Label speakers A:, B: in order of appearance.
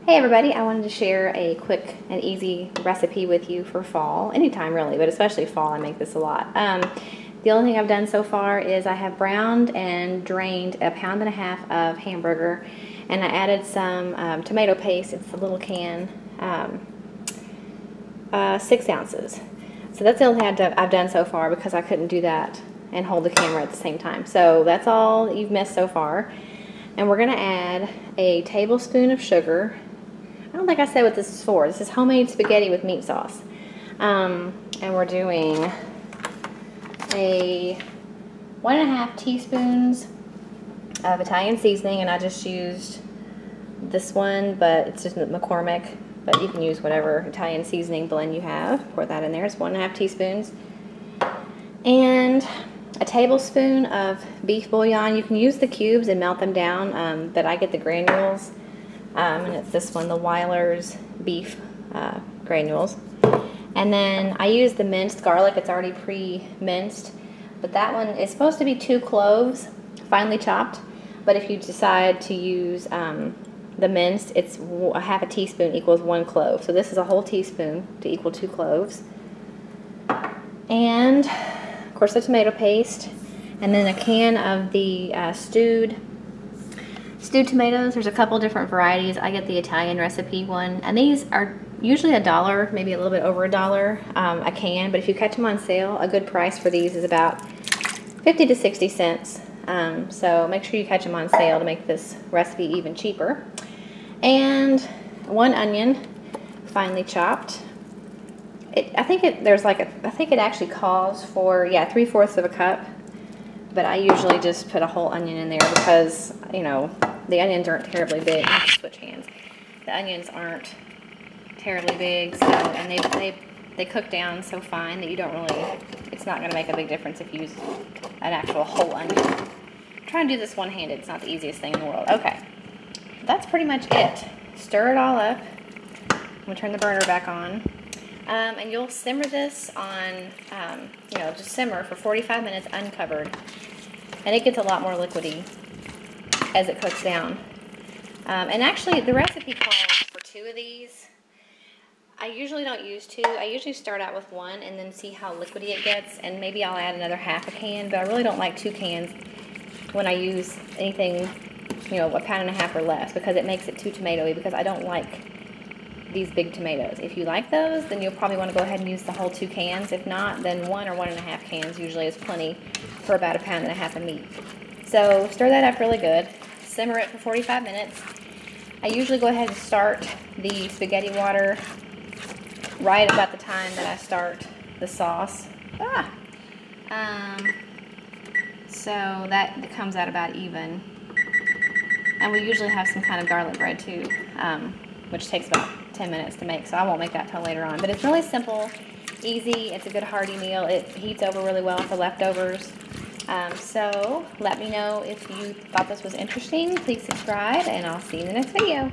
A: Hey everybody, I wanted to share a quick and easy recipe with you for fall. Anytime really, but especially fall, I make this a lot. The only thing I've done so far is I have browned and drained 1.5 pounds of hamburger, and I added some tomato paste. It's a little can, 6 ounces. So that's the only thing I've done so far because I couldn't do that and hold the camera at the same time. So that's all you've missed so far. And we're gonna add a tablespoon of sugar. I don't think I said what this is for. This is homemade spaghetti with meat sauce. And we're doing 1.5 teaspoons of Italian seasoning, and I just used this one, but it's just McCormick, but you can use whatever Italian seasoning blend you have. Pour that in there. It's 1.5 teaspoons. And a tablespoon of beef bouillon. You can use the cubes and melt them down, but I get the granules. And it's this one, the Weiler's beef granules. And then I use the minced garlic. It's already pre-minced, but that one is supposed to be 2 cloves, finely chopped. But if you decide to use the minced, it's 1/2 teaspoon equals 1 clove. So this is a whole teaspoon to equal 2 cloves. And of course the tomato paste, and then a can of the stewed tomatoes. There's a couple different varieties. I get the Italian recipe one, and these are usually $1, maybe a little bit over $1 a can, but if you catch them on sale, a good price for these is about 50 to 60 cents. So make sure you catch them on sale to make this recipe even cheaper. And 1 onion, finely chopped. I think it actually calls for 3/4 of a cup, but I usually just put a whole onion in there because, you know, the onions aren't terribly big. Let me switch hands. The onions aren't terribly big, so, and they cook down so fine that you don't really, it's not going to make a big difference if you use an actual whole onion. I'm trying to do this one-handed. It's not the easiest thing in the world. Okay, that's pretty much it. Stir it all up. I'm going to turn the burner back on. And you'll simmer this on, just simmer for 45 minutes uncovered. And it gets a lot more liquidy as it cooks down. And actually, the recipe calls for 2 of these. I usually don't use 2. I usually start out with 1 and then see how liquidy it gets. And maybe I'll add another 1/2 can, but I really don't like 2 cans when I use anything, 1.5 pounds or less, because it makes it too tomatoey, because I don't like these big tomatoes. If you like those, then you'll probably want to go ahead and use the whole 2 cans. If not, then 1 or 1.5 cans usually is plenty for about 1.5 pounds of meat. So stir that up really good. Simmer it for 45 minutes. I usually go ahead and start the spaghetti water right about the time that I start the sauce. So that comes out about even. And we usually have some kind of garlic bread too, which takes about 10 minutes to make, so I won't make that till later on. But it's really simple, easy. It's a good hearty meal. It heats over really well for leftovers. So let me know if you thought this was interesting. Please subscribe, and I'll see you in the next video.